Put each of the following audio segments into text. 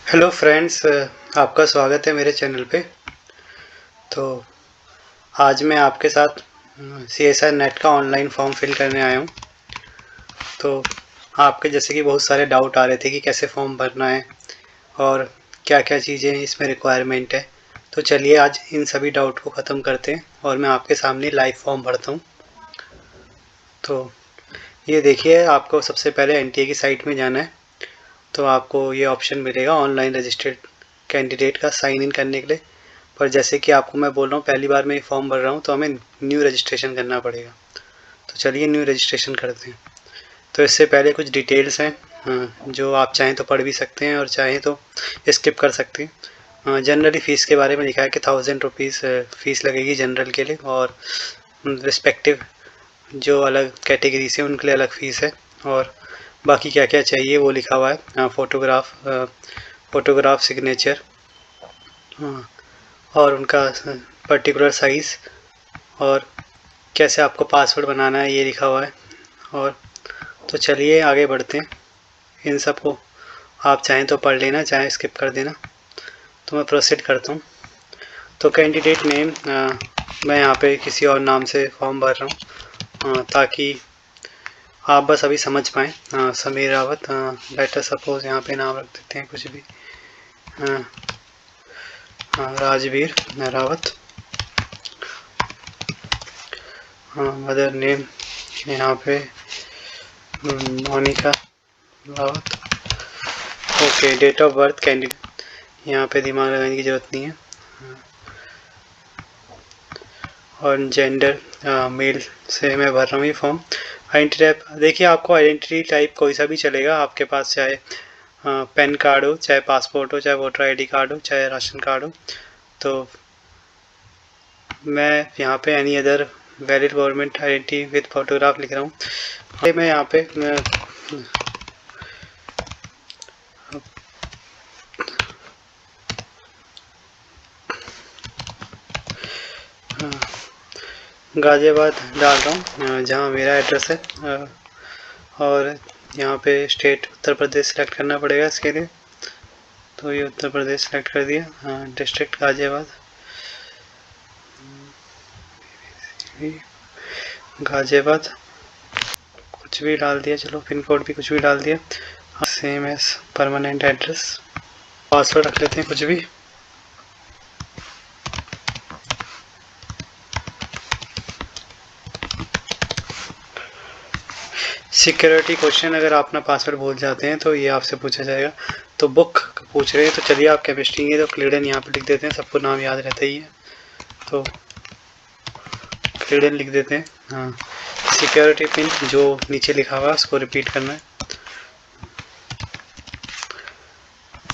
Hello friends, आपका स्वागत है मेरे चैनल पे। तो आज मैं आपके साथ CSIR नेट का ऑनलाइन फॉर्म फिल करने आया हूँ। तो आपके जैसे कि बहुत सारे डाउट आ रहे थे कि कैसे फॉर्म भरना है और क्या क्या चीज़ें इसमें रिक्वायरमेंट है। तो चलिए आज इन सभी डाउट को ख़त्म करते हैं और मैं आपके सामने लाइव फॉर्म भरता हूँ। तो ये देखिए, आपको सबसे पहले NTA की साइट में जाना है। तो आपको ये ऑप्शन मिलेगा ऑनलाइन रजिस्टर्ड कैंडिडेट का साइन इन करने के लिए। पर जैसे कि आपको मैं बोल रहा हूँ, पहली बार मैं ये फॉर्म भर रहा हूँ तो हमें न्यू रजिस्ट्रेशन करना पड़ेगा। तो चलिए न्यू रजिस्ट्रेशन करते हैं। तो इससे पहले कुछ डिटेल्स हैं, जो आप चाहें तो पढ़ भी सकते हैं और चाहें तो स्किप कर सकते हैं। जनरली फ़ीस के बारे में लिखा है कि 1000 रुपीज़ फ़ीस लगेगी जनरल के लिए, और रिस्पेक्टिव जो अलग कैटेगरी से उनके लिए अलग फ़ीस है। और बाकी क्या क्या चाहिए वो लिखा हुआ है, फ़ोटोग्राफ सिग्नेचर, और उनका पर्टिकुलर साइज़, और कैसे आपको पासवर्ड बनाना है ये लिखा हुआ है। और तो चलिए आगे बढ़ते हैं। इन सब को आप चाहें तो पढ़ लेना, चाहे स्किप कर देना। तो मैं प्रोसीड करता हूँ। तो कैंडिडेट नेम, मैं यहाँ पे किसी और नाम से फॉर्म भर रहा हूँ ताकि आप बस अभी समझ पाएँ। समीर रावत, लेटर सपोज यहाँ पे नाम रख देते हैं कुछ भी, राजवीर रावत। मदर नेम यहाँ पे Monika Rawat. Okay, date of birth candidate यहाँ पे दिमाग लगाने की ज़रूरत नहीं है। और जेंडर मेल से मैं भर रहा हूँ ये फॉर्म। आइडेंटिटी टाइप, देखिए आपको आइडेंटिटी टाइप कोई सा भी चलेगा आपके पास, चाहे पैन कार्ड हो, चाहे पासपोर्ट हो, चाहे वोटर ID कार्ड हो, चाहे राशन कार्ड हो। तो मैं यहाँ पे any other valid government identity with photograph लिख रहा हूँ। मैं यहाँ पे गाज़ियाबाद डाल रहा हूँ जहाँ मेरा एड्रेस है। और यहाँ पे स्टेट उत्तर प्रदेश सेलेक्ट करना पड़ेगा इसके लिए। तो ये उत्तर प्रदेश सेलेक्ट कर दिया। डिस्ट्रिक्ट गाज़ियाबाद, गाज़ियाबाद कुछ भी डाल दिया। चलो पिन कोड भी कुछ भी डाल दिया। Same as permanent address. Password रख लेते हैं कुछ भी। सिक्योरिटी क्वेश्चन, अगर आप अपना पासवर्ड भूल जाते हैं तो ये आपसे पूछा जाएगा। तो बुक पूछ रहे हैं, तो चलिए आप केमिस्ट्री है तो क्लीडन यहाँ पे लिख देते हैं, सबको नाम याद रहता ही है तो क्लीडन लिख देते हैं। हाँ, सिक्योरिटी पिन जो नीचे लिखा हुआ उसको रिपीट करना है।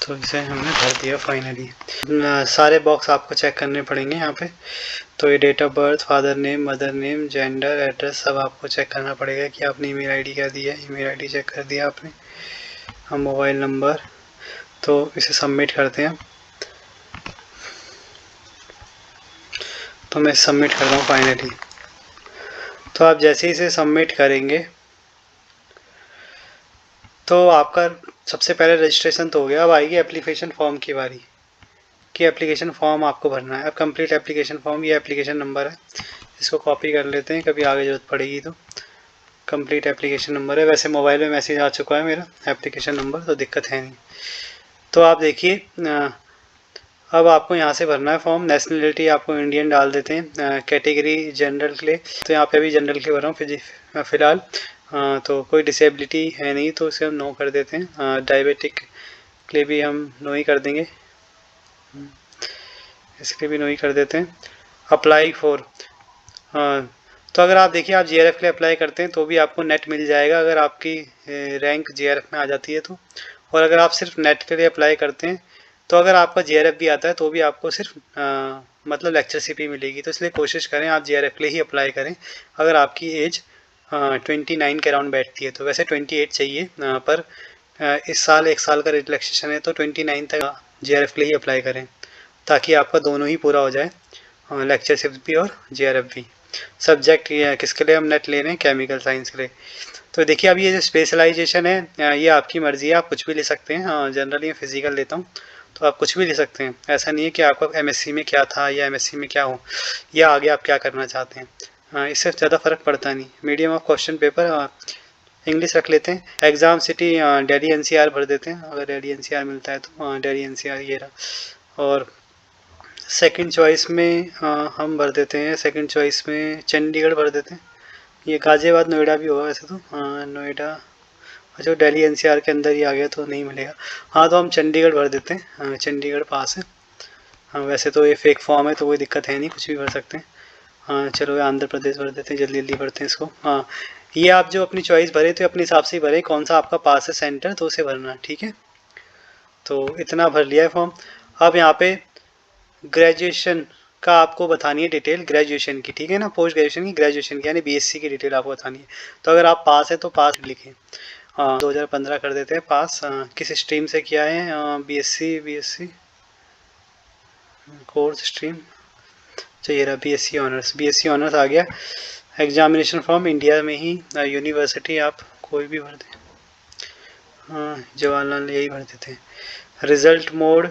तो इसे हमने भर दिया फाइनली। सारे बॉक्स आपको चेक करने पड़ेंगे यहाँ पे। तो ये date of birth, father name, mother name, gender, address सब आपको चेक करना पड़ेगा कि आपने ईमेल आईडी क्या दिया है। ईमेल आईडी चेक कर दिया आपने। हम मोबाइल नंबर, तो इसे सबमिट करते हैं। तो मैं सबमिट कर रहा हूँ फाइनली। तो आप जैसे ही इसे सबमिट करेंगे तो आपका सबसे पहले रजिस्ट्रेशन तो हो गया। अब आएगी एप्लीकेशन फॉर्म की बारी, कि एप्लीकेशन फॉर्म आपको भरना है। अब कंप्लीट एप्लीकेशन फॉर्म, ये एप्लीकेशन नंबर है, इसको कॉपी कर लेते हैं, कभी आगे ज़रूरत पड़ेगी तो। कंप्लीट एप्लीकेशन नंबर है, वैसे मोबाइल में मैसेज आ चुका है मेरा एप्लीकेशन नंबर, तो दिक्कत है नहीं। तो आप देखिए, अब आपको यहाँ से भरना है फॉर्म। नेशनलिटी आपको इंडियन डाल देते हैं। कैटेगरी जनरल के लिए, तो यहाँ पे भी जनरल के भर रहा हूँ फ़िलहाल। तो कोई डिसेबिलिटी है नहीं तो इसे हम नो कर देते हैं। डायबिटिक के लिए भी हम नो ही कर देंगे, इसके भी नो ही कर देते हैं। अप्लाई फॉर, तो अगर आप देखिए आप GRF के लिए अप्लाई करते हैं तो भी आपको नेट मिल जाएगा, अगर आपकी रैंक GRF में आ जाती है तो। और अगर आप सिर्फ नेट के लिए अप्लाई करते हैं तो अगर आपका GRF भी आता है तो भी आपको सिर्फ मतलब लेक्चरशिप ही मिलेगी। तो इसलिए कोशिश करें आप GRF के लिए ही अप्लाई करें अगर आपकी एज 29 के अराउंड बैठती है। तो वैसे 28 चाहिए, पर इस साल 1 साल का रिलैक्सेशन है तो 29 तक GRF के लिए ही अप्लाई करें, ताकि आपका दोनों ही पूरा हो जाए, लेक्चरशिप भी और GRF भी। सब्जेक्ट किसके लिए हम नेट ले रहे हैं, केमिकल साइंस के लिए। तो देखिए अब ये जो स्पेशलाइजेशन है ये आपकी मर्ज़ी है, आप कुछ भी ले सकते हैं। हाँ, जनरली मैं फिजिकल लेता हूँ तो आप कुछ भी ले सकते हैं। ऐसा नहीं है कि आपका एमएससी में क्या था या एमएससी में क्या हो या आगे आप क्या करना चाहते हैं। हाँ, इससे ज़्यादा फ़र्क पड़ता नहीं। Medium of question paper English रख लेते हैं। एग्ज़ाम सिटी दिल्ली एनसीआर भर देते हैं, अगर दिल्ली एनसीआर मिलता है तो दिल्ली एनसीआर ये रहा। और सेकंड चॉइस में हम भर देते हैं, सेकंड चॉइस में चंडीगढ़ भर देते हैं। ये गाज़ियाबाद नोएडा भी होगा वैसे तो, नोएडा अच्छा दिल्ली एनसीआर के अंदर ही आ गया तो नहीं मिलेगा। हाँ, तो हम चंडीगढ़ भर देते हैं। हाँ, चंडीगढ़ पास है। हाँ, वैसे तो ये फेक फॉर्म है तो कोई दिक्कत है नहीं, कुछ भी भर सकते हैं। हाँ, चलो आंध्र प्रदेश भर देते हैं, जल्दी जल्दी भरते हैं इसको। हाँ, ये आप जो अपनी चॉइस भरे तो अपने हिसाब से ही भरे, कौन सा आपका पास है सेंटर तो उसे भरना, ठीक है। तो इतना भर लिया है फॉर्म। अब यहाँ पे ग्रेजुएशन का आपको बतानी है डिटेल ग्रेजुएशन की, ठीक है ना। पोस्ट ग्रेजुएशन की, ग्रेजुएशन की यानी बीएससी की डिटेल आपको बतानी है। तो अगर आप पास है तो पास लिखें। 2015 कर देते हैं पास। किस स्ट्रीम से किया है, बीएससी कोर्स स्ट्रीम चाहिए रहा, बीएससी ऑनर्स आ गया। एग्जामिनेशन फॉर्म इंडिया में ही, यूनिवर्सिटी आप कोई भी भर दें। जवाहरलाल यही भर देते हैं। रिजल्ट मोड,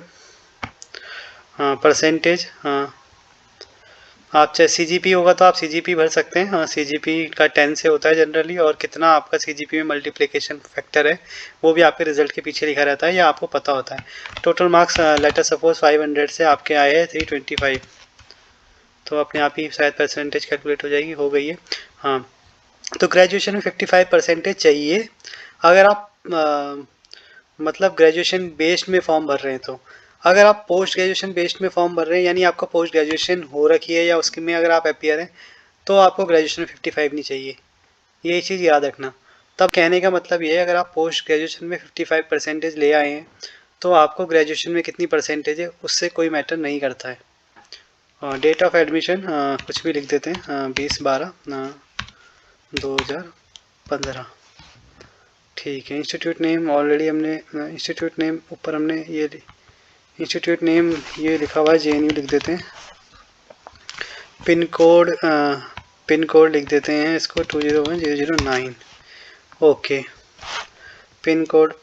परसेंटेज, आप चाहे सीजीपी होगा तो आप सीजीपी भर सकते हैं। हाँ, सीजीपी का 10 से होता है जनरली, और कितना आपका सीजीपी में मल्टीप्लिकेशन फैक्टर है वो भी आपके रिजल्ट के पीछे लिखा रहता है या आपको पता होता है। टोटल मार्क्स लेटर सपोज 500 से आपके आए हैं 325, तो अपने आप ही शायद परसेंटेज कैलकुलेट हो जाएगी, हो गई है। हाँ, तो ग्रेजुएशन में 55% चाहिए अगर आप मतलब ग्रेजुएशन बेस्ड में फॉर्म भर रहे हैं। तो अगर आप पोस्ट ग्रेजुएशन बेस्ड में फॉर्म भर रहे हैं यानी आपका पोस्ट ग्रेजुएशन हो रखी है या उसके में अगर आप अपीयर हैं तो आपको ग्रेजुएशन में 55 नहीं चाहिए, ये चीज़ याद रखना। तब कहने का मतलब ये है अगर आप पोस्ट ग्रेजुएशन में 55% ले आए हैं तो आपको ग्रेजुएशन में कितनी परसेंटेज है उससे कोई मैटर नहीं करता है। डेट ऑफ एडमिशन कुछ भी लिख देते हैं, 20/12/2015, ठीक है। इंस्टीट्यूट नेम ऑलरेडी हमने, इंस्टीट्यूट नेम ऊपर हमने ये इंस्टीट्यूट नेम ये लिखा हुआ है जेएनयू लिख देते हैं। पिन कोड लिख देते हैं इसको 201009, ओके। पिन कोड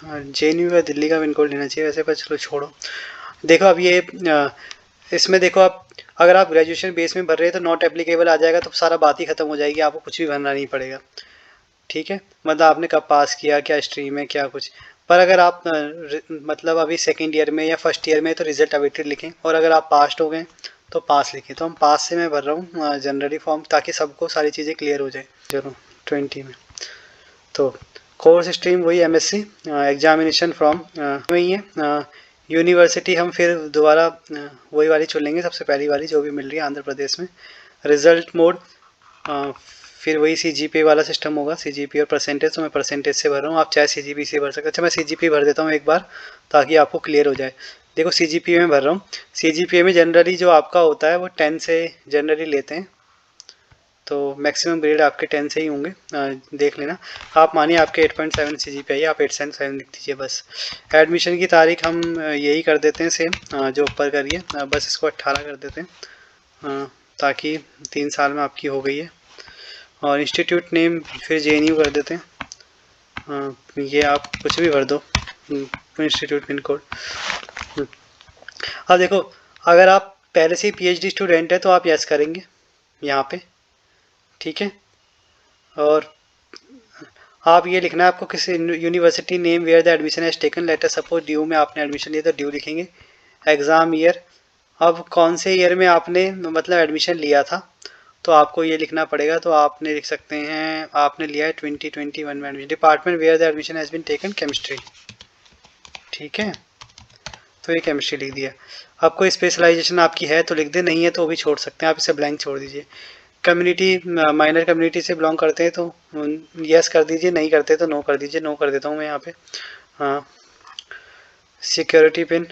जेएनयू या दिल्ली का पिन कोड लेना चाहिए वैसे, पर चलो छोड़ो। देखो अब ये इसमें देखो आप अगर आप ग्रेजुएशन बेस में भर रहे हैं तो नॉट एप्लीकेबल आ जाएगा, तो सारा बात ही खत्म हो जाएगी, आपको कुछ भी भरना नहीं पड़ेगा, ठीक है। मतलब आपने कब पास किया, क्या स्ट्रीम है, क्या कुछ। पर अगर आप मतलब अभी सेकेंड ईयर में या फर्स्ट ईयर में तो रिजल्ट अवेटेड लिखें, और अगर आप पास हो गए तो पास लिखें। तो हम पास से मैं भर रहा हूँ जनरली फॉर्म, ताकि सबको सारी चीज़ें क्लियर हो जाए। चलो 20 में तो कोर्स स्ट्रीम वही एमएससी, एग्जामिनेशन फॉर्म वही है। यूनिवर्सिटी हम फिर दोबारा वही वाली चुन लेंगे, सबसे पहली वाली जो भी मिल रही है आंध्र प्रदेश में। रिजल्ट मोड फिर वही सीजीपी वाला सिस्टम होगा, सीजीपी और परसेंटेज, तो मैं परसेंटेज से भर रहा हूँ, आप चाहे सीजीपी से भर सकते हैं। अच्छा, मैं सीजीपी भर देता हूँ एक बार ताकि आपको क्लियर हो जाए। देखो सीजीपी में भर रहा हूँ, सीजीपी में जनरली जो आपका होता है वो 10 से जनरली लेते हैं, तो मैक्सिमम ग्रेड आपके 10 से ही होंगे, देख लेना। आप मानिए आपके 8.7 सीजीपी आई, आप 8.7 लिख दीजिए बस। एडमिशन की तारीख हम यही कर देते हैं सेम जो ऊपर करिए, बस इसको 18 कर देते हैं, ताकि 3 साल में आपकी हो गई है। और इंस्टीट्यूट नेम फिर जेएनयू कर देते हैं, ये आप कुछ भी भर दो, इंस्टीट्यूट पिन कोड। अब देखो अगर आप पहले से ही पीएचडी स्टूडेंट है तो आप यस करेंगे यहाँ पे, ठीक है। और आप ये लिखना है आपको किसी university name where the admission has taken, later suppose due में आपने एडमिशन लिया तो ड्यू लिखेंगे। एग्ज़ाम ईयर, अब कौन से ईयर में आपने मतलब एडमिशन लिया था तो आपको ये लिखना पड़ेगा, तो आपने लिख सकते हैं आपने लिया है 2021 में admission. Department where the admission has been taken chemistry, ठीक है, तो ये केमिस्ट्री लिख दिया। अब कोई स्पेशलाइजेशन आपकी है तो लिख दे, नहीं है तो वो भी छोड़ सकते हैं, आप इसे ब्लैंक छोड़ दीजिए। कम्युनिटी माइनर कम्युनिटी से बिलोंग करते हैं तो यस कर दीजिए, नहीं करते तो नो कर दीजिए। नो कर देता हूँ मैं यहाँ पे। हाँ, सिक्योरिटी पिन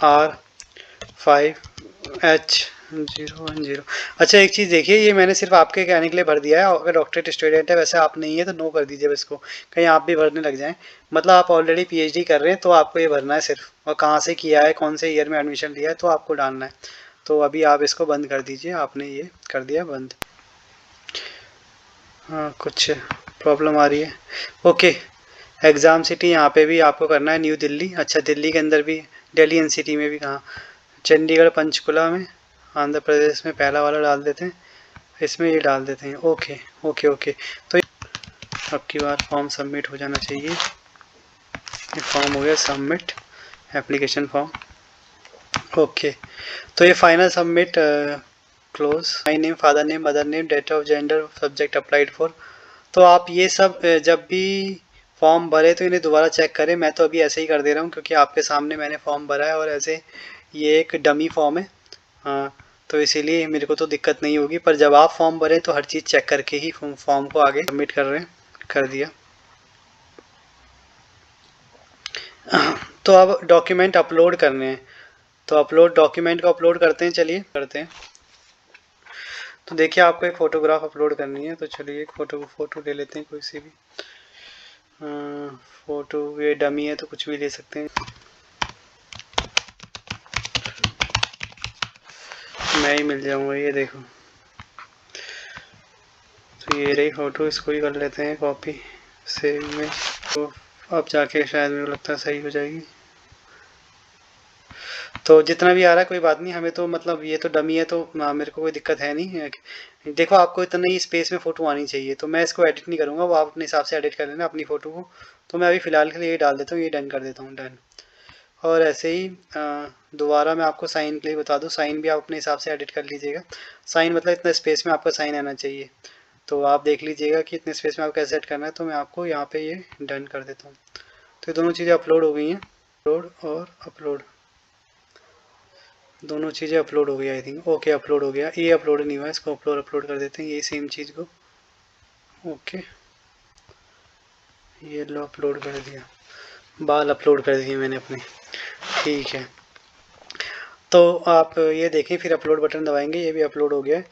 R5H010। अच्छा एक चीज़ देखिए, ये मैंने सिर्फ आपके कहने के लिए भर दिया है, अगर डॉक्टरेट स्टूडेंट है वैसे आप नहीं है तो नो कर दीजिए इसको, कहीं आप भी भरने लग जाएं। मतलब आप ऑलरेडी पीएचडी कर रहे हैं तो आपको ये भरना है सिर्फ, और कहाँ से किया है, कौन से ईयर में एडमिशन लिया है तो आपको डालना है। तो अभी आप इसको बंद कर दीजिए। आपने ये कर दिया बंद। हाँ, कुछ प्रॉब्लम आ रही है। ओके, एग्ज़ाम सिटी यहाँ पे भी आपको करना है न्यू दिल्ली। अच्छा, दिल्ली के अंदर भी, दिल्ली एनसीटी में भी कहाँ, चंडीगढ़ पंचकुला में, आंध्र प्रदेश में पहला वाला डाल देते हैं, इसमें ये डाल देते हैं। Okay okay okay. तो अब की बार फॉर्म सबमिट हो जाना चाहिए। ये फॉर्म हो गया सबमिट, एप्लीकेशन फॉर्म। ओके, तो ये final submit, close, my name, father name, mother name, date of gender, subject applied for. तो आप ये सब जब भी फॉर्म भरे तो इन्हें दोबारा चेक करें। मैं तो अभी ऐसे ही कर दे रहा हूँ क्योंकि आपके सामने मैंने फॉर्म भरा है और ऐसे ये एक डमी फॉर्म है। हाँ, तो इसीलिए मेरे को तो दिक्कत नहीं होगी, पर जब आप फॉर्म भरें तो हर चीज़ चेक करके ही फॉर्म को आगे सबमिट कर रहे हैं। कर दिया। तो अब डॉक्यूमेंट अपलोड करने हैं, तो अपलोड डॉक्यूमेंट को अपलोड करते हैं। चलिए करते हैं। तो देखिए, आपको एक फ़ोटोग्राफ अपलोड करनी है, तो चलिए एक फ़ोटो ले लेते हैं कोई सी भी। फ़ोटो ये डमी है तो कुछ भी ले सकते हैं। मैं ही मिल जाऊंगा, ये देखो। तो ये रही फ़ोटो, इसको ही कर लेते हैं कॉपी सेव में। तो अब जाके शायद मेरे को लगता है सही हो जाएगी। तो जितना भी आ रहा है कोई बात नहीं, हमें तो मतलब ये तो डमी है तो मेरे को कोई दिक्कत है नहीं। देखो, आपको इतना ही स्पेस में फ़ोटो आनी चाहिए, तो मैं इसको एडिट नहीं करूँगा, वो आप अपने हिसाब से एडिट कर लेना अपनी फ़ोटो को। तो मैं अभी फ़िलहाल के लिए ये डाल देता हूँ, ये डन कर देता हूँ, डन। और ऐसे ही दोबारा मैं आपको साइन के लिए बता दूँ, साइन भी आप अपने हिसाब से एडिट कर लीजिएगा। साइन मतलब इतना स्पेस में आपका साइन आना चाहिए, तो आप देख लीजिएगा कि इतने स्पेस में आपको कैसे सेट करना है। तो मैं आपको यहाँ पे ये डन कर देता हूँ। तो ये दोनों चीज़ें अपलोड हो गई हैं, अपलोड और अपलोड, दोनों चीज़ें अपलोड हो गई आई थिंक। ओके, अपलोड हो गया। ये अपलोड नहीं हुआ, इसको अपलोड कर देते हैं, ये सेम चीज़ को। ओके, ये लो अपलोड कर दिया, बाल अपलोड कर दिए मैंने अपने। ठीक है, तो आप ये देखें, फिर अपलोड बटन दबाएंगे, ये भी अपलोड हो गया है।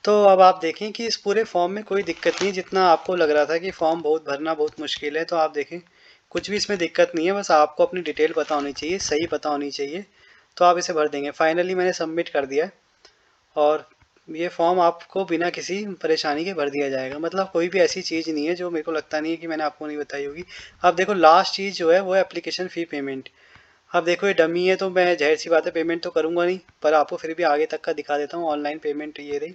तो अब आप देखें कि इस पूरे फॉर्म में कोई दिक्कत नहीं, जितना आपको लग रहा था कि फॉर्म बहुत भरना बहुत मुश्किल है, तो आप देखें कुछ भी इसमें दिक्कत नहीं है। बस आपको अपनी डिटेल पता होनी चाहिए, सही पता होनी चाहिए, तो आप इसे भर देंगे। फाइनली मैंने सबमिट कर दिया है और ये फॉर्म आपको बिना किसी परेशानी के भर दिया जाएगा। मतलब कोई भी ऐसी चीज़ नहीं है जो मेरे को लगता नहीं है कि मैंने आपको नहीं बताई होगी। अब देखो, लास्ट चीज़ जो है वो है एप्लीकेशन फ़ी पेमेंट। अब देखो, ये डमी है तो मैं ज़ाहिर सी बात है पेमेंट तो करूँगा नहीं, पर आपको फिर भी आगे तक का दिखा देता हूँ। ऑनलाइन पेमेंट ये रही,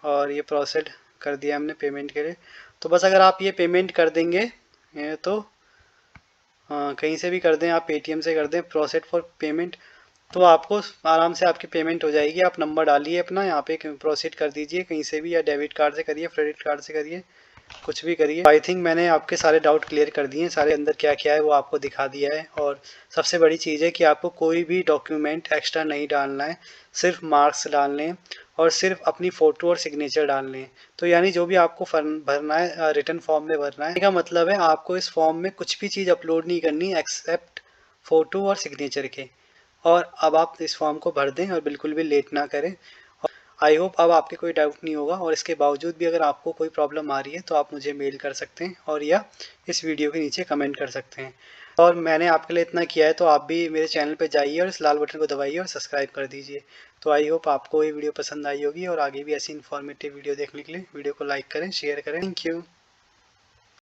और ये प्रोसेड कर दिया हमने पेमेंट के लिए। तो बस अगर आप ये पेमेंट कर देंगे तो कहीं से भी कर दें, आप पेटीएम से कर दें प्रोसेड फॉर पेमेंट, तो आपको आराम से आपकी पेमेंट हो जाएगी। आप नंबर डालिए अपना, यहाँ पे प्रोसीड कर दीजिए कहीं से भी, या डेबिट कार्ड से करिए, क्रेडिट कार्ड से करिए, कुछ भी करिए। आई थिंक मैंने आपके सारे डाउट क्लियर कर दिए हैं, सारे अंदर क्या क्या है वो आपको दिखा दिया है। और सबसे बड़ी चीज़ है कि आपको कोई भी डॉक्यूमेंट एक्स्ट्रा नहीं डालना है, सिर्फ मार्क्स डालने हैं और सिर्फ अपनी फ़ोटो और सिग्नेचर डालने हैं। तो यानी जो भी आपको भरना है रिटर्न फॉर्म में भरना है, इसका मतलब है आपको इस फॉर्म में कुछ भी चीज़ अपलोड नहीं करनी एक्सेप्ट फ़ोटो और सिग्नेचर के। और अब आप इस फॉर्म को भर दें और बिल्कुल भी लेट ना करें। आई होप अब आपके कोई डाउट नहीं होगा, और इसके बावजूद भी अगर आपको कोई प्रॉब्लम आ रही है तो आप मुझे मेल कर सकते हैं और या इस वीडियो के नीचे कमेंट कर सकते हैं। और मैंने आपके लिए इतना किया है तो आप भी मेरे चैनल पर जाइए और इस लाल बटन को दबाइए और सब्सक्राइब कर दीजिए। तो आई होप आपको ये वीडियो पसंद आई होगी, और आगे भी ऐसी इन्फॉर्मेटिव वीडियो देखने के लिए वीडियो को लाइक करें, शेयर करें। Thank you.